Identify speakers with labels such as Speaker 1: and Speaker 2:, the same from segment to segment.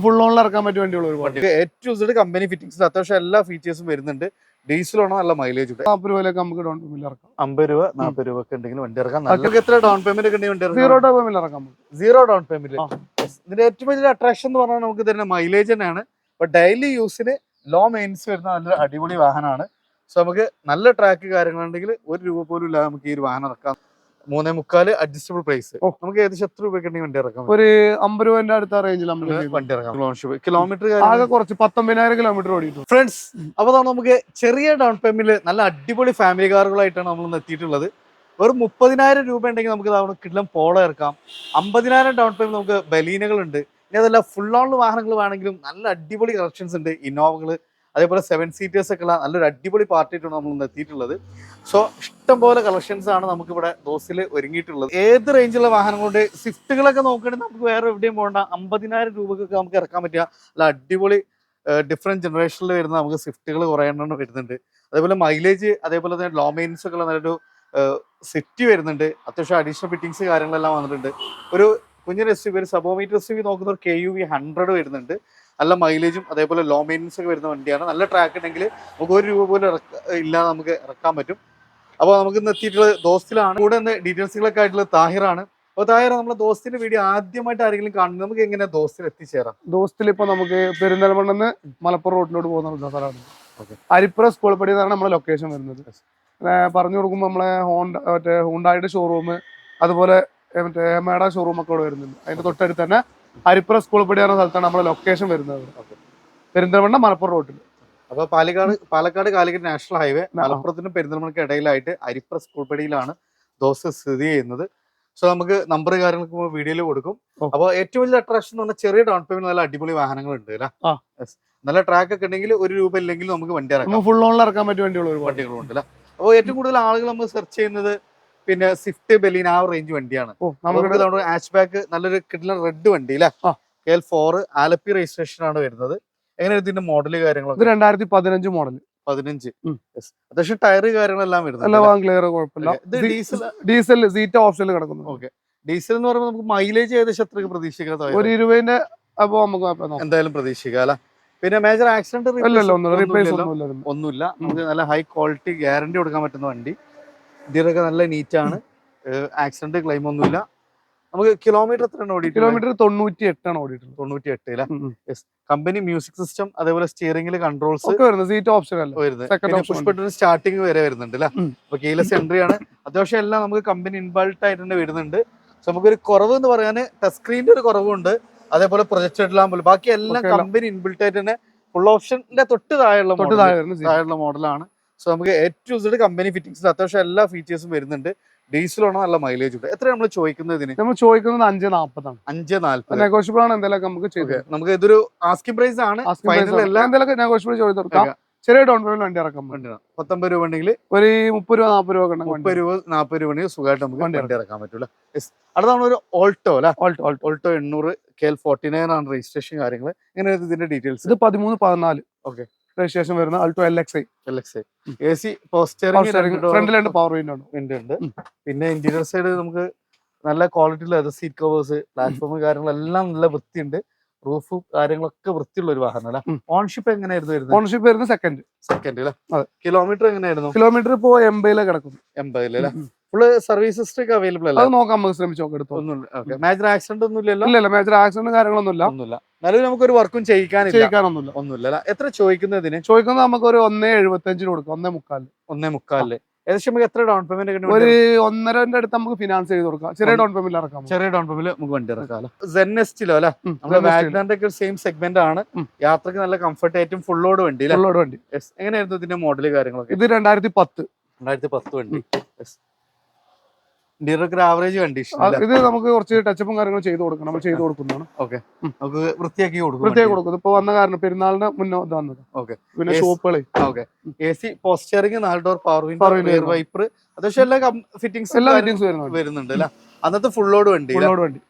Speaker 1: Full ഓണിൽ ഇറക്കാൻ പറ്റിയ വണ്ടികൾ
Speaker 2: ഏറ്റവും കമ്പനി ഫിറ്റിംഗ്സിൽ അത്യാവശ്യം എല്ലാ ഫീച്ചേഴ്സും വരുന്നുണ്ട്. ഡീസലാണോ നല്ല മൈലേജ് ഉണ്ട്.
Speaker 1: 40 രൂപയിലേക്ക് നമുക്ക് ഡൗൺ പേയ്മെന്റ് ഇറക്കാം.
Speaker 2: 50 രൂപ 40 രൂപ ഒക്കെ ഉണ്ടെങ്കിൽ വണ്ടി ഇറക്കാം. എത്ര ഡൗൺ പേയ്മെന്റ് ഒക്കെ ഉണ്ടെങ്കിൽ
Speaker 1: സീറോ ഡൗൺ പേയ്മെന്റ് ഇറക്കാം.
Speaker 2: Zero down payment. ഇതിന്റെ ഏറ്റവും വലിയ അട്രാക്ഷൻ എന്ന് പറഞ്ഞാൽ നമുക്ക് തരുന്ന മൈലേജ് തന്നെയാണ്. അപ്പൊ ഡെയിലി യൂസിന് ലോ മെയിൻസ് വരുന്ന നല്ലൊരു അടിപൊളി വാഹനമാണ്. സോ നമുക്ക് നല്ല ട്രാക്ക് കാര്യങ്ങളുണ്ടെങ്കിൽ 1 രൂപ പോലും ഇല്ലാതെ നമുക്ക് ഈ ഒരു വാഹനം ഇറക്കാം. 3.25 അഡ്ജസ്റ്റബിൾ പ്രൈസ്. നമുക്ക് ഏകദേശം എത്ര രൂപയ്ക്ക് ഉണ്ടെങ്കിൽ വണ്ടി ഇറക്കാം?
Speaker 1: ഒരു 50 രൂപന്റെ അടുത്ത റേഞ്ചിൽ
Speaker 2: വണ്ടി ഇറക്കാം. കിലോമീറ്റർ
Speaker 1: ആകെ കുറച്ച് 19,000 കിലോമീറ്റർ ഓടിയിട്ടു
Speaker 2: ഫ്രണ്ട്സ്. അപ്പോൾ നമുക്ക് ചെറിയ ഡൗൺ പേയ്മെന്റിൽ നല്ല അടിപൊളി ഫാമിലി കാറുകളായിട്ടാണ് നമ്മൾ എത്തിയിട്ടുള്ളത്. ഒരു 30,000 രൂപ ഉണ്ടെങ്കിൽ നമുക്ക് കിട്ടുന്ന പോളോ ഇറക്കാം. 50,000 ഡൗൺ പേയ്മെന്റ് നമുക്ക് ബലീനകളുണ്ട്. ഇനി അതല്ല ഫുൾ ഓൺ വാഹനങ്ങൾ വേണമെങ്കിലും നല്ല അടിപൊളി കളക്ഷൻസ് ഉണ്ട്. ഇന്നോവകൾ അതേപോലെ 7 സീറ്റേഴ്സ് ഒക്കെ ഉള്ള നല്ലൊരു അടിപൊളി പാർട്ടിയിട്ടാണ് നമ്മൾ എത്തിയിട്ടുള്ളത്. സോ ഇഷ്ടംപോലെ കളക്ഷൻസ് ആണ് നമുക്ക് ഇവിടെ ദോസിൽ ഒരുങ്ങിയിട്ടുള്ളത്. ഏത് റേഞ്ചുള്ള വാഹനങ്ങളുടെ സ്വിഫ്റ്റുകളൊക്കെ നോക്കുകയാണെങ്കിൽ നമുക്ക് വേറെ എവിടെയും പോകേണ്ട. 50,000 രൂപക്കൊക്കെ നമുക്ക് ഇറക്കാൻ പറ്റിയ നല്ല അടിപൊളി ഡിഫറെന്റ് ജനറേഷനിൽ വരുന്ന നമുക്ക് സ്വിഫ്റ്റുകൾ കുറേ എണ്ണം വരുന്നുണ്ട്. അതേപോലെ മൈലേജ് അതേപോലെ തന്നെ ലോ മെയിൻസ് ഒക്കെ ഉള്ള നല്ലൊരു സിറ്റി വരുന്നുണ്ട്. അത്യാവശ്യം അഡീഷണൽ ഫിറ്റിംഗ്സ് കാര്യങ്ങളെല്ലാം വന്നിട്ടുണ്ട്. ഒരു കുഞ്ഞൊരു SUV ഒരു സബോമീറ്റർ SUV നോക്കുന്ന ഒരു KUV 100 വരുന്നുണ്ട്. നല്ല മൈലേജും അതേപോലെ ലോ മെയിൻ്റനൻസ് ഒക്കെ വരുന്ന വണ്ടിയാണ്. നല്ല ട്രാക്ക് ഉണ്ടെങ്കിൽ നമുക്ക് 1 രൂപ പോലും ഇല്ലാതെ നമുക്ക് ഇറക്കാൻ പറ്റും. അപ്പോൾ നമുക്ക് ഇന്ന് എത്തിയിട്ടുള്ളത് ദോസ്തിലാണ്. കൂടെ ഇന്ന് ഡീറ്റെയിൽസുകളൊക്കെ ആയിട്ടുള്ളത് താഹിറാണ്. അപ്പോൾ താഹിർ, നമ്മുടെ ദോസ്തിന്റെ വീഡിയോ ആദ്യമായിട്ട് ആരെങ്കിലും കാണുന്നത് നമുക്ക് എങ്ങനെ ദോസ്തിൽ എത്തിച്ചേരാം?
Speaker 1: ദോസ്തിൽ ഇപ്പൊ നമുക്ക് പെരിന്തൽമണ്ണന്ന് മലപ്പുറം റോഡിലോട്ട് പോകുന്ന സ്ഥലമാണ്. അരിപ്പുറ സ്കൂൾ പടി എന്നാണ് നമ്മുടെ ലൊക്കേഷൻ വരുന്നത്. പറഞ്ഞു കൊടുക്കുമ്പോൾ നമ്മളെ ഹോണ്ടായുടെ ഷോറൂം അതുപോലെ മറ്റേ എമയുടെ ഷോറൂം ഒക്കെ ഇവിടെ വരുന്നുണ്ട്. അതിന്റെ തൊട്ടടുത്ത് തന്നെ അരിപ്പുറ സ്കൂൾ പടി എന്ന സ്ഥലത്താണ് നമ്മുടെ ലൊക്കേഷൻ വരുന്നത്. പെരിന്തൽമണ്ണ മലപ്പുറം റോഡിൽ.
Speaker 2: അപ്പൊ പാലക്കാട് കാലിക്കറ്റ് നാഷണൽ ഹൈവേ മലപ്പുറത്തിനും പെരിന്തൽമണ്ണയ്ക്ക് ഇടയിലായിട്ട് അരിപ്പുറ സ്കൂൾ പടിയിലാണ് ദോസ് സ്ഥിതി ചെയ്യുന്നത്. സോ നമുക്ക് നമ്പർ കാര്യങ്ങൾക്ക് വീഡിയോയിൽ കൊടുക്കും. അപ്പോൾ ഏറ്റവും വലിയ അട്രാക്ഷൻ എന്ന് പറഞ്ഞാൽ ചെറിയ ഡൗൺ പേയ്മെന്റ് നല്ല അടിപൊളി വാഹനങ്ങളുണ്ട് അല്ലേ? നല്ല ട്രാക്ക് ഒക്കെ ഉണ്ടെങ്കിൽ 1 രൂപ ഇല്ലെങ്കിൽ നമുക്ക് വണ്ടി ഇറക്കാം.
Speaker 1: ഫുൾ ഓണിൽ ഇറക്കാൻ പറ്റിയ
Speaker 2: വണ്ടികളുണ്ട് അല്ലേ? അപ്പോൾ ഏറ്റവും കൂടുതൽ ആളുകൾ നമ്മൾ സെർച്ച് ചെയ്യുന്നത് പിന്നെ സ്വിഫ്റ്റ് ബലീന ആ റേഞ്ച് വണ്ടിയാണ്. ഹാച്ച് ബാക്ക് നല്ലൊരു കിട്ടുന്ന റെഡ് വണ്ടി അല്ലേ? KL4 ആലപ്പി രജിസ്ട്രേഷൻ ആണ് വരുന്നത്. എങ്ങനെയാണ് ഇതിന്റെ മോഡല് കാര്യങ്ങളൊക്കെ?
Speaker 1: 2015 മോഡൽ.
Speaker 2: 15. അത്യാവശ്യം ടയർ കാര്യങ്ങളെല്ലാം വരുന്നത്.
Speaker 1: ഡീസൽ സീറ്റ് ഓപ്ഷനിൽ കിടക്കുന്നു.
Speaker 2: ഓക്കെ. ഡീസൽ എന്ന് പറയുമ്പോൾ നമുക്ക് മൈലേജ് ഏകദേശം എത്രയൊക്കെ പ്രതീക്ഷിക്കുന്നത്?
Speaker 1: 20
Speaker 2: എന്തായാലും പ്രതീക്ഷിക്കാം അല്ലെ? പിന്നെ മേജർ ആക്സിഡന്റ് ഒന്നുമില്ല. നമുക്ക് നല്ല ഹൈ ക്വാളിറ്റി ഗ്യാരണ്ടി കൊടുക്കാൻ പറ്റുന്ന വണ്ടി. ഇതിലൊക്കെ നല്ല നീറ്റാണ്. ആക്സിഡന്റ് ക്ലെയിം ഒന്നുമില്ല. നമുക്ക് കിലോമീറ്റർ എത്രയാണ് ഓടിയിട്ട്?
Speaker 1: കിലോമീറ്റർ 98 ആണ് ഓടിയിട്ടുള്ളത്.
Speaker 2: 98 അല്ലേ? കമ്പനി മ്യൂസിക് സിസ്റ്റം അതേപോലെ സ്റ്റിയറിംഗിൽ കൺട്രോൾസ്
Speaker 1: സീറ്റ് ഓപ്ഷൻ
Speaker 2: വരുന്നത്. സ്റ്റാർട്ടിംഗ് വരെ വരുന്നുണ്ട് അല്ലേ? അപ്പൊ കീലെസ് എൻട്രി ആണ്. അത്യാവശ്യം എല്ലാം നമുക്ക് കമ്പനി ഇൻബിൾട്ട് ആയിട്ട് തന്നെ വരുന്നുണ്ട്. സോ നമുക്കൊരു കുറവ് എന്ന് പറയാൻ ടച്ച് സ്ക്രീനിന്റെ ഒരു കുറവുണ്ട്. അതേപോലെ പ്രൊജക്ടഡ് ലാമ്പ് ബാക്കി എല്ലാം കമ്പനി ഇൻബിൾട്ട് ആയിട്ട് തന്നെ ഫുൾ ഓപ്ഷന്റെ തൊട്ട് താഴെയുള്ള മോഡലാണ്. സോ നമുക്ക് ഏറ്റവും കമ്പനി ഫിറ്റിംഗ്സിൽ അത്യാവശ്യം എല്ലാ ഫീച്ചേഴ്സും വരുന്നുണ്ട്. ഡീസലാണോ നല്ല മൈലേജ് ഉണ്ട്. എത്ര നമ്മൾ ചോദിക്കുന്നത്?
Speaker 1: നമ്മൾ ചോദിക്കുന്നത് 540 ആണ്.
Speaker 2: 540
Speaker 1: നെഗോഷ്യബിൾ ആണ്. എന്തെങ്കിലും നമുക്ക് ചെയ്ത്
Speaker 2: നമുക്ക് ഇതൊരു ആസ്കിംഗ് പ്രൈസ് ആണ്.
Speaker 1: എന്തെങ്കിലും നെഗോഷ്യബിൾ ചെയ്ത് കൊടുക്കാം. ചെറിയ ഡൗൺ പേയ്മെന്റ് വണ്ടി ഇറക്കാം.
Speaker 2: 19 രൂപ ഉണ്ടെങ്കിൽ
Speaker 1: ഒരു 30 രൂപ 40 രൂപ
Speaker 2: 30 രൂപ 40 രൂപ ഉണ്ടെങ്കിൽ സുഖമായിട്ട് നമുക്ക് വണ്ടി ഇറക്കാൻ പറ്റൂല. അടുത്താണ് ഒരു ഓൾട്ടോ അല്ലെ? ഓൾട്ടോ 800 KL49 ആണ് രജിസ്ട്രേഷൻ കാര്യങ്ങൾ. എങ്ങനെ ഇതിന്റെ ഡീറ്റെയിൽസ്?
Speaker 1: ഇത് 13-14
Speaker 2: ഓക്കെ
Speaker 1: രജിസ്ട്രേഷൻ വരുന്ന ആൾട്ടോ LXi.
Speaker 2: AC
Speaker 1: ഫ്രണ്ടിലുണ്ട്, പവർ വിൻഡോ
Speaker 2: ഉണ്ട്. പിന്നെ ഇന്റീരിയർ സൈഡ് നമുക്ക് നല്ല quality leather seat covers, platform കാര്യങ്ങളെല്ലാം നല്ല വൃത്തിയുണ്ട്. റൂഫ് കാര്യങ്ങളൊക്കെ വൃത്തിയുള്ള ഒരു വാഹനം അല്ലെ? ഓൺഷിപ്പ് എങ്ങനെയായിരുന്നു വരുന്നത്?
Speaker 1: ഓൺഷിപ്പ് വരുന്നത് സെക്കൻഡ്
Speaker 2: അല്ലേ? കിലോമീറ്റർ എങ്ങനെയായിരുന്നു?
Speaker 1: കിലോമീറ്റർ ഇപ്പോ 80 കിടക്കുന്നു.
Speaker 2: 80 അല്ലേ? ഫുള്ള് സർവീസ് ഹിസ്റ്ററി അവൈലബിൾ അല്ല?
Speaker 1: അത് നോക്കാം, നമുക്ക് ശ്രമിച്ചു
Speaker 2: നോക്കാം. മേജർ ആക്സിഡന്റ് ഒന്നും ഇല്ലല്ലോ?
Speaker 1: ഇല്ല, മേജർ ആക്സിഡന്റ് കാര്യങ്ങളൊന്നുമില്ല.
Speaker 2: എന്നാലും നമുക്കൊരു വർക്കും ചെയ്യിക്കാനൊന്നുമില്ല. എത്ര ചോദിക്കുന്നതിന്?
Speaker 1: ചോദിക്കുന്നത് നമുക്ക് ഒരു 1.75 കൊടുക്കാം.
Speaker 2: 1.25 ഏകദേശം നമുക്ക് എത്ര ഡൗൺ പേയ്മെന്റ്?
Speaker 1: ഒരു 1.5 അടുത്ത് നമുക്ക് ഫിനാൻസ് ചെയ്ത് കൊടുക്കാം. ചെറിയ ഡൗൺ പേയ്മെന്റ് ഇറക്കാം.
Speaker 2: ചെറിയ ഡൗൺ പേയ്മെന്റ് നമുക്ക് വണ്ടി ഇറക്കാം. ZNestലോ അല്ലെ? നമ്മുടെ വാഗ്നറിന്റെ ഒക്കെ സെയിം സെഗ്മെന്റ് ആണ്. യാത്രക്ക് നല്ല കംഫർട്ട് ആയിട്ടും ഫുൾ ലോഡ് വണ്ടി. എങ്ങനെയായിരുന്നു ഇതിന്റെ മോഡല് കാര്യങ്ങളൊക്കെ?
Speaker 1: ഇത്
Speaker 2: 2010 വണ്ടി. Average condition.
Speaker 1: ഇത് നമുക്ക് കുറച്ച് ടച്ചപ്പും കാര്യങ്ങളും ചെയ്ത് കൊടുക്കണം. നമ്മൾ ചെയ്ത് കൊടുക്കുന്നതാണ്.
Speaker 2: നമുക്ക് വൃത്തിയാക്കി
Speaker 1: കൊടുക്കും. ഇപ്പൊ വന്ന കാരണം പെരുന്നാളിന് മുന്നേ വന്നത്. പിന്നെ ഷോപ്പുകളെ
Speaker 2: AC പോസ്റ്ററിംഗ് 4 door power window rear wiper അത്യാവശ്യം എല്ലാ ഫിറ്റിംഗ്സ് വരുന്നുണ്ട് അല്ലെ? അന്നത്തെ ഫുൾ ലോഡ് വണ്ടി.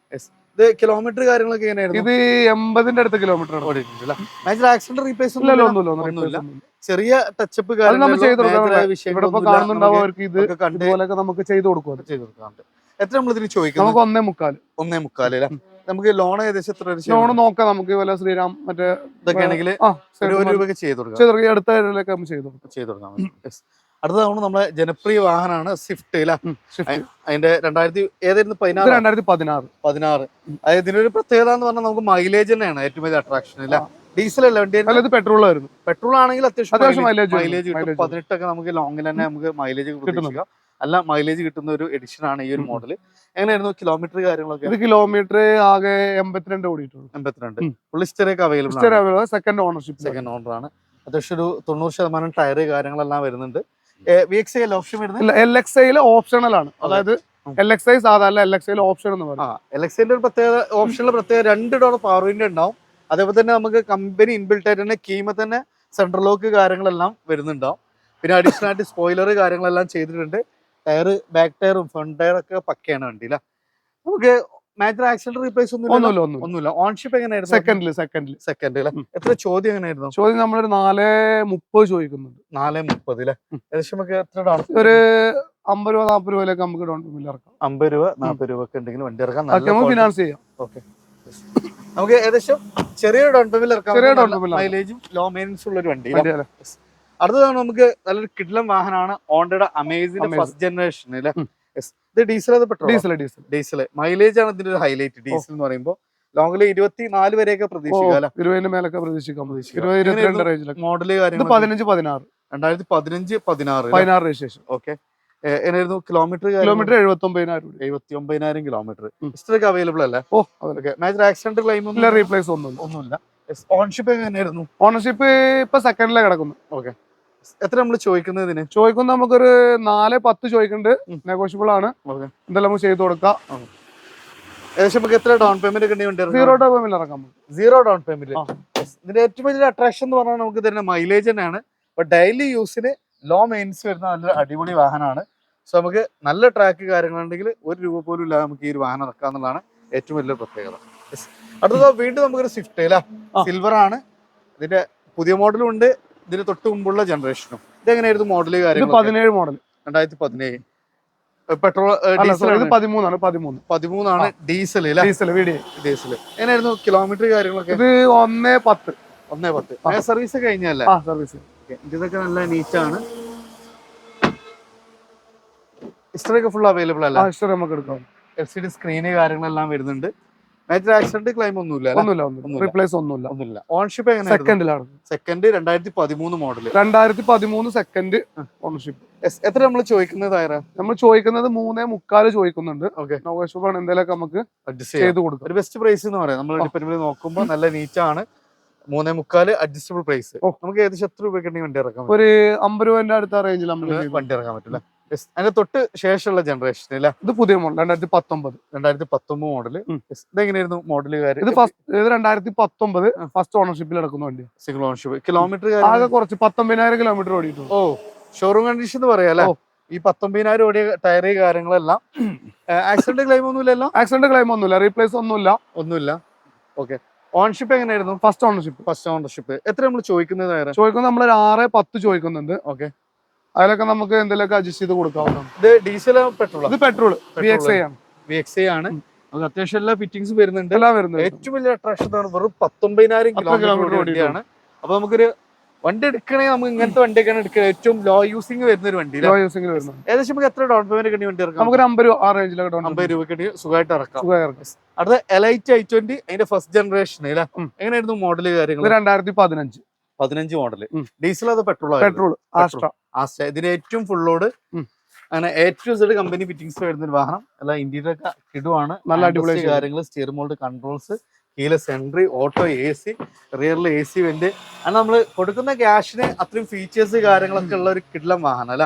Speaker 2: ഇത് കിലോമീറ്റർ കാര്യങ്ങളൊക്കെ എങ്ങനെയായിരുന്നു?
Speaker 1: ഇത് 80ന്റെ അടുത്ത കിലോമീറ്റർ
Speaker 2: ഓടിയിട്ടുണ്ട്. മേജർ ആക്സിഡന്റ് റീപ്ലേസ് ഒന്നുമില്ല. ചെറിയ ടച്ചപ്പ് നമുക്ക്
Speaker 1: ചെയ്ത് കൊടുക്കും.
Speaker 2: എത്ര നമ്മൾ ഇതിന് ചോദിക്കുന്നത്?
Speaker 1: 1.25
Speaker 2: 1.25 നമുക്ക് ലോൺ ഏകദേശം എത്ര
Speaker 1: ലോൺ നോക്കാം നമുക്ക് വല്ല ശ്രീരാം മറ്റേ
Speaker 2: ഇതൊക്കെ ആണെങ്കിൽ
Speaker 1: ആ
Speaker 2: ഒരു രൂപയ്ക്ക് ചെയ്ത് കൊടുക്കാം
Speaker 1: ചെറുകിയ അടുത്ത ഏരിയയിലൊക്കെ നമ്മൾ ചെയ്തു
Speaker 2: ചെയ്ത് കൊടുക്കാം. അടുത്തതാണ് നമ്മളെ ജനപ്രിയ വാഹനമാണ് സ്വിഫ്റ്റ് അല്ലെ.
Speaker 1: ഷിഫ്റ്റ്
Speaker 2: അതിന്റെ 2000 ഏതായിരുന്നു
Speaker 1: 2016
Speaker 2: 16. അതായത് ഇതിനൊരു പ്രത്യേകത എന്ന് പറഞ്ഞാൽ നമുക്ക് മൈലേജ് തന്നെയാണ് ഏറ്റവും വലിയ അട്രാക്ഷൻ അല്ല. ഡീസൽ അല്ല വണ്ടി,
Speaker 1: അല്ല ഇത് പെട്രോളായിരുന്നു.
Speaker 2: പെട്രോൾ ആണെങ്കിൽ
Speaker 1: അത്യാവശ്യം
Speaker 2: മൈലേജ്
Speaker 1: mileage
Speaker 2: കിട്ടും.
Speaker 1: mileage
Speaker 2: 18 ഒക്കെ നമുക്ക് ലോങ്ങിൽ തന്നെ നമുക്ക് മൈലേജ് പ്രതീക്ഷിക്കാം. അല്ല മൈലേജ് കിട്ടുന്ന ഒരു എഡിഷൻ ആണ് ഈ ഒരു മോഡൽ. എങ്ങനെയായിരുന്നു കിലോമീറ്റർ കാര്യങ്ങളൊക്കെ?
Speaker 1: ഇത് കിലോമീറ്റർ ആകെ 82 ഓടിയിട്ടുള്ളൂ.
Speaker 2: 82 ഫുൾ ഹിസ്റ്ററിയൊക്കെ അവൈലബിൾ ആണ്.
Speaker 1: സെക്കൻഡ് ഓണർഷിപ്പ്,
Speaker 2: സെക്കൻഡ് ഓണർ ആണ്. അത്യാവശ്യം ഒരു 90% ടയർ കാര്യങ്ങളെല്ലാം വരുന്നുണ്ട്. VXI ഓപ്ഷൻ വരുന്നത്
Speaker 1: LXI ഓപ്ഷണൽ ആണ്. അതായത് LXI സാധാരണ LXI ഓപ്ഷൻ എന്ന് പറയും.
Speaker 2: LXIന്റെ ഒരു പ്രത്യേക ഓപ്ഷനിൽ പ്രത്യേക $2 പവർ വിൻഡോ ഉണ്ടാവും. അതേപോലെ തന്നെ നമുക്ക് കമ്പനി ഇൻബിൽട്ട് ആയിട്ട് തന്നെ കീമ തന്നെ സെൻട്രൽ ലോക്ക് കാര്യങ്ങളെല്ലാം വരുന്നുണ്ടാവും. പിന്നെ അഡീഷണൽ ആയിട്ട് സ്പോയിലർ കാര്യങ്ങളെല്ലാം ചെയ്തിട്ടുണ്ട്. ടയർ ബാക്ക് ടയറും ഫ്രണ്ട് ടയർ ഒക്കെ പക്കയാണ് വണ്ടിയില്ല. നമുക്ക് മേജർ ആക്സിഡന്റ് റീപ്ലേസ് ഒന്നുമില്ല. ഓൺഷിപ്പ് എങ്ങനെയായിരുന്നു? സെക്കൻഡ് അല്ലേ. എത്ര ചോദ്യം എങ്ങനെയായിരുന്നു?
Speaker 1: ചോദ്യം നമ്മളൊരു 430 ചോദിക്കുന്നുണ്ട്.
Speaker 2: 430 അല്ലേ. ഏകദേശം നമുക്ക് എത്ര ഡൗൺ?
Speaker 1: ഒരു 50 രൂപ 40 രൂപയിലേക്ക് നമുക്ക് ഡൗൺ പേയ്മെന്റ് ഇറക്കാം.
Speaker 2: 50 രൂപ 40 രൂപ ഒക്കെ ഉണ്ടെങ്കിൽ വണ്ടി ഇറക്കാം.
Speaker 1: ഫിനാൻസ് ചെയ്യാം.
Speaker 2: ഓക്കെ, നമുക്ക് ഏകദേശം ചെറിയ ഡൗൺ പേയ്മെന്റ് ഇറക്കാം. മൈലേജും ലോ മെയിൻ്റനൻസ് ഉള്ള ഒരു വണ്ടി. അടുത്തതാണ് നമുക്ക് നല്ലൊരു കിഡ്ലം വാഹനമാണ് ഹോണ്ടയുടെ അമേസിന്റെ ഫസ്റ്റ് ജനറേഷൻ അല്ലേ. ഇത് ഡീസൽ, അത് പെട്രോൾ? ഡീസൽ. മൈലേജ് ആണ് ഇതിന്റെ ഒരു ഹൈലൈറ്റ്. ഡീസൽ എന്ന് പറയുമ്പോൾ ലോങ്ങില് 24 വരെയൊക്കെ പ്രതീക്ഷിക്കാം.
Speaker 1: 20 മേലൊക്കെ പ്രതീക്ഷിക്കാം.
Speaker 2: മോഡല് കാര്യങ്ങൾ 2015-16
Speaker 1: രജിസ്ട്രേഷൻ.
Speaker 2: ഓക്കെ, എങ്ങനെയായിരുന്നു കിലോമീറ്റർ?
Speaker 1: 79,000
Speaker 2: കിലോമീറ്റർ. ഹിസ്റ്ററി അവൈലബിൾ അല്ലേ? മേജർ ആക്സിഡന്റ് ക്ലെയിം
Speaker 1: റീപ്ലേസ് ഒന്നുമില്ല.
Speaker 2: ഓൺഷിപ്പ് എങ്ങനെയായിരുന്നു?
Speaker 1: ഓണർഷിപ്പ് ഇപ്പൊ സെക്കൻഡിലെ കിടക്കുന്നു.
Speaker 2: ഓക്കെ, എത്ര നമ്മൾ ചോദിക്കുന്നതിന്?
Speaker 1: ചോദിക്കുന്നത് നമുക്കൊരു 410 ചോദിക്കുന്നുണ്ട്. നെഗോഷ്യബിൾ ആണ്. എന്തെല്ലാം നമുക്ക് ചെയ്ത് കൊടുക്കാം.
Speaker 2: ഏകദേശം നമുക്ക് എത്ര ഡൗൺ പേയ്മെന്റ് ഒക്കെ
Speaker 1: സീറോ ഡൗൺ പേയ്മെന്റ് ഇറക്കാം.
Speaker 2: 0 ഡൗൺ പേയ്മെന്റ്. ഇതിന്റെ ഏറ്റവും വലിയ അട്രാക്ഷൻ എന്ന് പറഞ്ഞാൽ നമുക്ക് തന്നെ മൈലേജ് തന്നെയാണ്. അപ്പൊ ഡെയിലി യൂസിന് ലോ മെയിൻസ് വരുന്ന നല്ലൊരു അടിപൊളി വാഹനമാണ്. സോ നമുക്ക് നല്ല ട്രാക്ക് കാര്യങ്ങളുണ്ടെങ്കിൽ 1 രൂപ പോലും ഇല്ലാതെ നമുക്ക് ഈ ഒരു വാഹനം ഇറക്കാം എന്നുള്ളതാണ് ഏറ്റവും വലിയ പ്രത്യേകത. അടുത്തത് വീണ്ടും നമുക്കൊരു സ്വിഫ്റ്റ് അല്ല, സിൽവർ ആണ്. ഇതിന്റെ പുതിയ മോഡലും ഉണ്ട്, ഇതിന് തൊട്ട് മുമ്പുള്ള ജനറേഷനും. ഇതെങ്ങനെയായിരുന്നു മോഡല് കാര്യങ്ങൾ?
Speaker 1: 17 മോഡൽ,
Speaker 2: 2017 പെട്രോൾ. 13 ആണ് ഡീസൽ. ഡീസൽ എങ്ങനെയായിരുന്നു കിലോമീറ്റർ കാര്യങ്ങളൊക്കെ?
Speaker 1: ഇത് 110.
Speaker 2: സർവീസ് കഴിഞ്ഞല്ലേ?
Speaker 1: സർവീസ്.
Speaker 2: ഇതൊക്കെ നല്ല നീറ്റാണ്. ഹിസ്റ്ററി ഒക്കെ ഫുൾ അവൈലബിൾ അല്ല?
Speaker 1: ഹിസ്റ്ററി നമുക്ക് എടുക്കാം.
Speaker 2: LCD സ്ക്രീന് കാര്യങ്ങളെല്ലാം വരുന്നുണ്ട്. മേജർ ആക്സിഡന്റ് ക്ലെയിം ഒന്നുമില്ല.
Speaker 1: റീപ്ലേസ് ഒന്നുമില്ല.
Speaker 2: ഓൺഷിപ്പ് എങ്ങനെ?
Speaker 1: സെക്കൻഡിലാണ്.
Speaker 2: Second 2013 model.
Speaker 1: 2013 second ownership.
Speaker 2: എത്ര നമ്മൾ ചോദിക്കുന്നത്?
Speaker 1: നമ്മൾ ചോദിക്കുന്നത് 3.25 ചോദിക്കുന്നുണ്ട്. നെഗോഷ്യബിൾ എന്തെങ്കിലുമൊക്കെ നമുക്ക്
Speaker 2: അഡ്ജസ്റ്റ് ചെയ്ത് കൊടുക്കും. ഒരു ബെസ്റ്റ് പ്രൈസ് എന്ന് പറയാം. നമ്മൾ ഡിപ്പെൻഡ് നോക്കുമ്പോൾ നല്ല നീറ്റാണ്. 3.25 അഡ്ജസ്റ്റബിൾ പ്രൈസ്. നമുക്ക് ഏകദേശം എത്ര രൂപയ്ക്ക് വണ്ടി ഇറക്കാം?
Speaker 1: ഒരു 50 രൂപന്റെ അടുത്ത റേഞ്ചിൽ നമുക്ക്
Speaker 2: വണ്ടി ഇറക്കാൻ പറ്റില്ല. അതിന്റെ തൊട്ട് ശേഷമുള്ള ജനറേഷൻ അല്ല,
Speaker 1: ഇത് പുതിയ മോഡൽ 2019
Speaker 2: മോഡല്. ഇതെങ്ങനെയായിരുന്നു മോഡല് കാര്യം?
Speaker 1: ഇത് 2019 ഫസ്റ്റ് ഓണർഷിപ്പിൽ നടക്കുന്ന വണ്ടി.
Speaker 2: Single ownership. കിലോമീറ്റർ
Speaker 1: ആകെ കുറച്ച് 19,000 കിലോമീറ്റർ ഓടിയിട്ടു.
Speaker 2: ഷോറൂം കണ്ടീഷൻ എന്ന് പറയാല്ലേ. ഈ 19,000 ഓടിയ ടയർ കാര്യങ്ങളെല്ലാം. ആക്സിഡന്റ് ക്ലെയിം ഒന്നുമില്ലല്ലോ?
Speaker 1: ആക്സിഡന്റ് ക്ലെയിം ഒന്നുമില്ല. റീപ്ലേസ് ഒന്നുമില്ല.
Speaker 2: ഓക്കെ, ഓണർഷിപ്പ് എങ്ങനെയായിരുന്നു?
Speaker 1: First ownership.
Speaker 2: എത്ര നമ്മൾ ചോദിക്കുന്നത്?
Speaker 1: നമ്മൾ 6.10 ചോദിക്കുന്നുണ്ട്.
Speaker 2: ഓക്കെ,
Speaker 1: അതിലൊക്കെ നമുക്ക് എന്തെങ്കിലുമൊക്കെ അഡ്ജസ്റ്റ് ചെയ്ത് കൊടുക്കാവുന്നതാണ്.
Speaker 2: ഇത് ഡീസൽ പെട്രോൾ?
Speaker 1: ഇത് പെട്രോൾ
Speaker 2: VXI ആണ്. നമുക്ക് അത്യാവശ്യം എല്ലാ ഫിറ്റിംഗ്സ് വരുന്നുണ്ട്. ഏറ്റവും വലിയ അട്രാക്ഷൻ വെറും 19,000 കിലോമീറ്റർ ഓടിയാണ്. അപ്പൊ നമുക്കൊരു വണ്ടി എടുക്കണേ നമുക്ക് ഇങ്ങനത്തെ വണ്ടിയൊക്കെയാണ് എടുക്കുക. ഏറ്റവും ലോ യൂസിംഗ് വരുന്ന ഒരു വണ്ടി. ഏകദേശം നമുക്ക് എത്ര ഡൗൺ പേയ്മെന്റ് കണ്ടി വണ്ടി ഇറക്കാം?
Speaker 1: നമുക്ക് 50 രൂപ ആ റേഞ്ചിലൊക്കെ
Speaker 2: 50 രൂപ സുഖമായിട്ട് ഇറക്കാം. അടുത്ത എലൈറ്റ് i20 അതിന്റെ ഫസ്റ്റ് ജനറേഷൻ അല്ലേ. എങ്ങനെയായിരുന്നു മോഡല് കാര്യങ്ങൾ? 2015 മോഡല്. ഡീസൽ അത് പെട്രോൾ? ആസ്ട്ര. ഇതിന് ഏറ്റവും ഫുൾ ലോഡ് അങ്ങനെ ഏറ്റവും Z കമ്പനി ഫിറ്റിംഗ്സ് വരുന്ന ഒരു വാഹനം. അല്ല ഇന്റീരിയർ ഒക്കെ കിടുവാണ്. നല്ല അടിപൊളി കാര്യങ്ങൾ. Steering mould controls, keyless entry, auto AC, റിയറിൽ AC went. അങ്ങനെ നമ്മൾ കൊടുക്കുന്ന ക്യാഷിന് അത്രയും ഫീച്ചേഴ്സ് കാര്യങ്ങളൊക്കെ ഉള്ള ഒരു കിഡ്ലം വാഹനം അല്ല.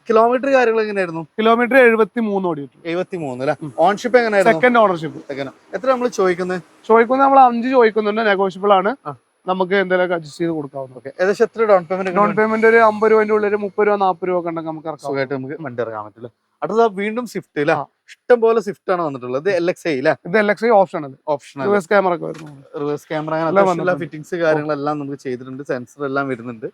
Speaker 2: കിലോമീറ്റർ കാര്യങ്ങൾ എങ്ങനെയായിരുന്നു?
Speaker 1: കിലോമീറ്റർ 73 ഓടിയിട്ടു.
Speaker 2: 73 അല്ലെ. ഓൺഷിപ്പ് എങ്ങനെയായിരുന്നു?
Speaker 1: Second ownership.
Speaker 2: എത്ര നമ്മൾ ചോദിക്കുന്നത്?
Speaker 1: നമ്മൾ 5 ചോദിക്കുന്നുണ്ട്. നെഗോഷ്യബിൾ ആണ്. നമുക്ക് എന്തെങ്കിലും അഡ്ജസ്റ്റ് ചെയ്ത് കൊടുക്കാവുന്നത്.
Speaker 2: ഏകദേശം എത്ര ഡൗൺ പേയ്മെന്റ്?
Speaker 1: ഒരു 50 രൂപന്റെ ഉള്ളിൽ 30 രൂപ 40 രൂപ ഒക്കെ ഉണ്ടെങ്കിൽ നമുക്ക്
Speaker 2: സുഖമായിട്ട് നമുക്ക് വണ്ടി ഇറങ്ങാൻ പറ്റില്ല. അടുത്ത വീണ്ടും സ്വിഫ്റ്റ് അല്ലേ. ഇഷ്ടം പോലെ സ്വിഫ്റ്റ് ആണ് വന്നിട്ടുള്ളത്. LXI അല്ലേ.
Speaker 1: ഇത് LXI ഓപ്ഷണൽ. റിവേഴ്സ് ക്യാമറ ഒക്കെ വരുന്നു.
Speaker 2: റിവേഴ്സ് ക്യാമറ ഫിറ്റിംഗ്സ് കാര്യങ്ങളെല്ലാം നമുക്ക് ചെയ്തിട്ടുണ്ട്. സെൻസർ എല്ലാം വരുന്നുണ്ട്.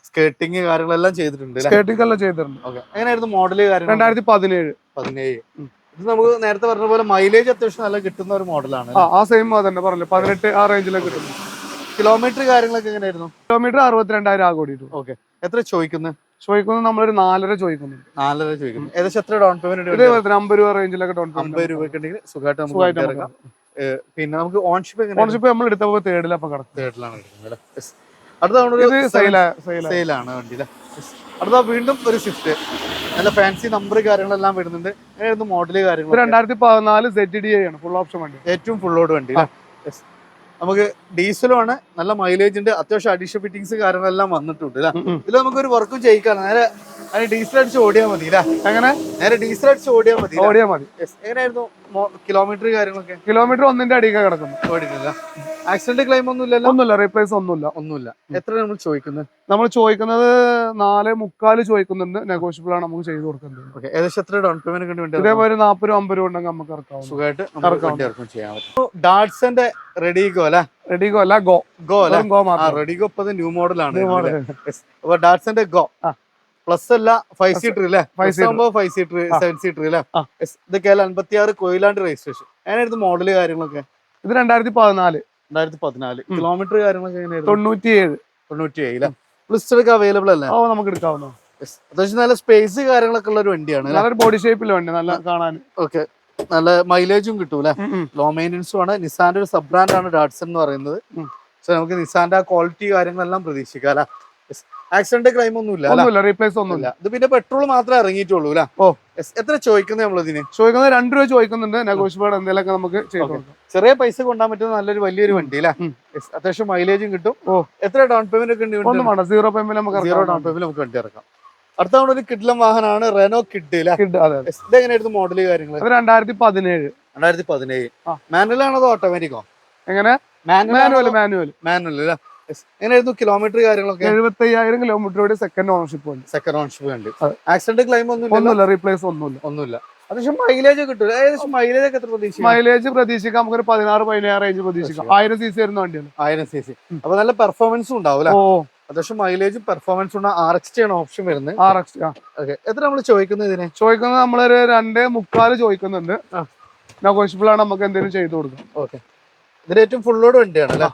Speaker 2: സ്കേർട്ടിങ് കാര്യങ്ങളെല്ലാം ചെയ്തിട്ടുണ്ട്.
Speaker 1: സ്കേർട്ടിംഗ് എല്ലാം ചെയ്തിട്ടുണ്ട്.
Speaker 2: എങ്ങനെയായിരുന്നു മോഡല് കാര്യം?
Speaker 1: 2017.
Speaker 2: ഇത് നമുക്ക് നേരത്തെ പറഞ്ഞ പോലെ മൈലേജ് അത്യാവശ്യം നല്ല കിട്ടുന്ന ഒരു മോഡലാണ്.
Speaker 1: ആ സെയിം തന്നെ പറഞ്ഞില്ല, 18 ആ റേഞ്ചിലൊക്കെ കിട്ടുന്നു.
Speaker 2: കിലോമീറ്റർ കാര്യങ്ങളൊക്കെ എങ്ങനെയായിരുന്നു?
Speaker 1: കിലോമീറ്റർ 62,000 ആകെ ഓടിയിട്ടു.
Speaker 2: ഓക്കെ, എത്ര ചോദിക്കുന്നത്?
Speaker 1: ചോദിക്കുന്നത് നമ്മളൊരു 4.5 ചോദിക്കുന്നുണ്ട്.
Speaker 2: 4.5 ചോദിക്കുന്നു. ഏകദേശം എത്ര ഡൗൺ പേയ്മെന്റ്?
Speaker 1: ഇതേപോലെ 50 രൂപ റേഞ്ചിലൊക്കെ ഡൗൺ
Speaker 2: 50 രൂപയ്ക്ക് ഉണ്ടെങ്കിൽ സുഖമായിട്ട് നമുക്ക് ഇറക്കാം. പിന്നെ നമുക്ക് ഓൺഷിപ്പ്
Speaker 1: ഓൺഷിപ്പ് നമ്മൾ എടുത്തപ്പോൾ തേർഡിലപ്പം കിടക്കും.
Speaker 2: തേർഡിലാണ് എടുക്കുന്നത്. അടുത്ത സെയിലാണ് വണ്ടി. അടുത്ത വീണ്ടും ഒരു സ്വിഫ്റ്റ്, നല്ല ഫാൻസി നമ്പർ കാര്യങ്ങളെല്ലാം വരുന്നുണ്ട്. ഏതായിരുന്നു മോഡല് കാര്യങ്ങൾ?
Speaker 1: 2014 ZDI ആണ്, ഫുൾ ഓപ്ഷൻ വണ്ടി,
Speaker 2: ഏറ്റവും ഫുൾ ലോഡ് വണ്ടി. നമുക്ക് ഡീസലും ആണ്, നല്ല മൈലേജ് ഉണ്ട്, അത്യാവശ്യം അഡീഷണൽ ഫിറ്റിംഗ്സ് കാര്യങ്ങളെല്ലാം വന്നിട്ടുണ്ട്. ഇതിൽ നമുക്ക് ഒരു വർക്കും ചെയ്യിക്കാം. നേരെ ഡീസൽ അടിച്ച് ഓടിയാൽ മതി.
Speaker 1: അങ്ങനെ
Speaker 2: നേരെ ഡീസൽ അടിച്ച് ഓടിയാൽ മതി. എങ്ങനെയായിരുന്നു കിലോമീറ്റർ കാര്യങ്ങളൊക്കെ?
Speaker 1: കിലോമീറ്റർ 1ന്റെ അടിയൊക്കെ കിടക്കുന്നു.
Speaker 2: ഓടിയിട്ടില്ല. ആക്സിഡന്റ് ക്ലെയിം ഒന്നുമില്ലല്ലോ?
Speaker 1: ഒന്നുമില്ല, റീപ്ലേസ് ഒന്നുമില്ല.
Speaker 2: എത്ര നമ്മൾ ചോദിക്കുന്നത്?
Speaker 1: നമ്മൾ ചോദിക്കുന്നത് 4.25 ചോദിക്കുന്നുണ്ട്, നെഗോഷ്യബിൾ ആണ്, നമുക്ക് ചെയ്ത് കൊടുക്കുന്നത്.
Speaker 2: ഏകദേശം എത്ര ഡൗൺ പേയ്മെന്റ് വേണ്ടി?
Speaker 1: ഇതേപോലെ 40 50 ഉണ്ടെങ്കിൽ നമുക്ക് ഇറക്കാം,
Speaker 2: സുഖമായിട്ട് ചെയ്യാൻ പറ്റും. ഡാറ്റ്സന്റെ റെഡിഗോ അല്ലെ?
Speaker 1: റെഡിഗോ അല്ല, ഗോ അല്ല,
Speaker 2: റെഡിഗോ ഇപ്പൊ ന്യൂ മോഡലാണ്. അപ്പൊ ഡാറ്റ്സന്റെ ഗോ പ്ലസ് അല്ല, 5 സീറ്റർ അല്ലേ? 5 സീറ്റർ 7 സീറ്റർ അല്ലേ? ഇതൊക്കെ 56 കൊയിലാണ്ട് രജിസ്ട്രേഷൻ. എങ്ങനെയായിരുന്നു മോഡല് കാര്യങ്ങളൊക്കെ?
Speaker 1: ഇത് 2014.
Speaker 2: കിലോമീറ്റർ കാര്യങ്ങളൊക്കെ എങ്ങനെയായിരുന്നു?
Speaker 1: 97
Speaker 2: അല്ലേ? പ്ലസ് അവൈലബിൾ അല്ലേ?
Speaker 1: നമുക്ക് എടുക്കാവുന്ന
Speaker 2: അത്യാവശ്യം നല്ല സ്പേസ് കാര്യങ്ങളൊക്കെ ഉള്ള ഒരു വണ്ടിയാണ്.
Speaker 1: നല്ലൊരു ബോഡി ഷേപ്പിൽ വണ്ടി, നല്ല കാണാൻ.
Speaker 2: ഓക്കെ, നല്ല മൈലേജും കിട്ടൂല, ലോ മെയിൻ്റെനൻസും ആണ്. നിസാന്റെ ഒരു സബ് ബ്രാൻഡ് ആണ് ഡാറ്റ്സൺ എന്ന് പറയുന്നത്. സോ നമുക്ക് നിസാന്റെ ആ ക്വാളിറ്റി കാര്യങ്ങളെല്ലാം പ്രതീക്ഷിക്കാം അല്ലെ? ആക്സിഡന്റ് ക്ലെയിം ഒന്നുമില്ല,
Speaker 1: റീപ്ലേസ് ഒന്നുമില്ല.
Speaker 2: ഇത് പിന്നെ പെട്രോൾ മാത്രമേ ഇറങ്ങിയിട്ടുള്ളൂ അല്ലെ? എത്ര ചോദിക്കുന്നത് നമ്മളിതിന്?
Speaker 1: ചോദിക്കുന്നത് 2 രൂപ ചോദിക്കുന്നുണ്ട്, നെഗോഷ്യബിൾ എന്തെങ്കിലുമൊക്കെ നമുക്ക് ചെയ്തു കൊടുക്കാം.
Speaker 2: ചെറിയ പൈസ കൊണ്ടാൻ പറ്റുന്ന നല്ലൊരു വലിയൊരു വണ്ടി അല്ലേ? അത്യാവശ്യം മൈലേജും കിട്ടും. എത്ര ഡൗൺ പേയ്മെന്റ് ഒക്കെ ഉണ്ട്?
Speaker 1: ഒന്നും വേണ്ട, 0 പേയ്മെന്റ് നമുക്ക്
Speaker 2: 0 ഡൗൺ പേയ്മെന്റ് നമുക്ക് വണ്ടി ഇറക്കാം. അടുത്ത ഒരു കിഡ്ലം വാഹനമാണ് റെനോ കിഡ്. ഇതെങ്ങനെയായിരുന്നു മോഡല് കാര്യങ്ങൾ?
Speaker 1: 2017.
Speaker 2: മാനുവൽ ആണോ അതോ ഓട്ടോമാറ്റിക്കോ?
Speaker 1: എങ്ങനെ? മാനുവൽ
Speaker 2: അല്ലേ? എങ്ങനെയായിരുന്നു കിലോമീറ്റർ കാര്യങ്ങളൊക്കെ?
Speaker 1: 75,000 കിലോമീറ്റർ സെക്കൻഡ് ഓണർഷിപ്പ് ഉണ്ട്.
Speaker 2: ആക്സിഡന്റ് ക്ലെയിം
Speaker 1: ഒന്നുമില്ല, റീപ്ലേസ് ഒന്നുമില്ല.
Speaker 2: അത്യാവശ്യം മൈലേജ് കിട്ടും. ഏകദേശം മൈലേജ് ഒക്കെ എത്ര പ്രതീക്ഷിക്കാം?
Speaker 1: മൈലേജ് പ്രതീക്ഷിക്കാം നമുക്കൊരു 16-17 റേഞ്ച് പ്രതീക്ഷിക്കാം. 1000 cc വരുന്ന വണ്ടിയാണ്.
Speaker 2: 1000 cc. അപ്പൊ നല്ല പെർഫോമൻസും ഉണ്ടാവും. അത്യാവശ്യം മൈലേജും പെർഫോമൻസും ഉണ്ട്. RXT ആണ് ഓപ്ഷൻ വരുന്നത്. എത്ര നമ്മൾ ചോദിക്കുന്നത് ഇതിന്?
Speaker 1: ചോദിക്കുന്നത് നമ്മളൊരു 2.25 ചോദിക്കുന്നുണ്ട്, നെഗോഷ്യബിൾ ആണ്, നമുക്ക് എന്തെങ്കിലും ചെയ്തു കൊടുക്കാം.
Speaker 2: ഓക്കെ, ഇതിന് ഏറ്റവും ഫുൾ ലോഡ് വണ്ടിയാണ് അല്ലേ?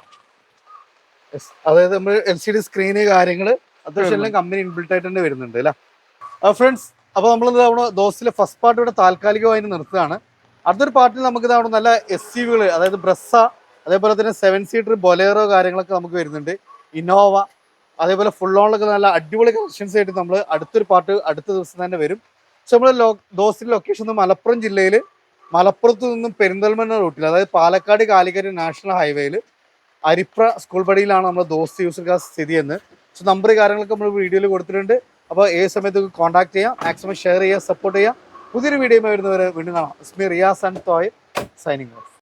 Speaker 2: അതായത് നമ്മൾ LCD സ്ക്രീന് കാര്യങ്ങള് അത്യാവശ്യം എല്ലാം കമ്പനി ഇൻബിൽട്ട് ആയിട്ട് തന്നെ വരുന്നുണ്ട് അല്ലേ? ഫ്രണ്ട്സ്, അപ്പൊ നമ്മൾ ദോസ്തിലെ ഫസ്റ്റ് പാർട്ട് ഇവിടെ താൽക്കാലികമായി നിർത്തുകയാണ്. അടുത്തൊരു പാർട്ടിൽ നമുക്ക് ഇതാണ് നല്ല SUV കള്, അതായത് ബ്രസ്സ, അതേപോലെ തന്നെ 7 സീറ്റർ ബൊലേറോ കാര്യങ്ങളൊക്കെ നമുക്ക് വരുന്നുണ്ട്. ഇന്നോവ, അതേപോലെ ഫുൾ ഓണിലൊക്കെ നല്ല അടിപൊളി കളക്ഷൻസ് ആയിട്ട് നമ്മൾ അടുത്തൊരു പാർട്ട് അടുത്ത ദിവസം തന്നെ വരും. പക്ഷെ നമ്മൾ ദോസ്തിലെ ലൊക്കേഷൻ മലപ്പുറം ജില്ലയിൽ, മലപ്പുറത്ത് നിന്നും പെരിന്തൽമണ്ണ റൂട്ടിൽ, അതായത് പാലക്കാട് കാലിക്കറ്റ് നാഷണൽ ഹൈവേയിൽ അരിപ്ര സ്കൂൾ പടിയിലാണ് നമ്മുടെ ദോസ്ത് യൂസർ കാസ് സ്ഥിതി ചെയ്യുന്നത്. സോ നമ്പർ കാര്യങ്ങളൊക്കെ നമ്മൾ വീഡിയോയിൽ കൊടുത്തിട്ടുണ്ട്. അപ്പോൾ ഏത് സമയത്ത് കോൺടാക്ട് ചെയ്യാം, മാക്സിമം ഷെയർ ചെയ്യുക, സപ്പോർട്ട് ചെയ്യുക. പുതിയൊരു വീഡിയോ വരുന്നവരെ വീണ്ടും കാണാം. Riyas and തോയ് signing off.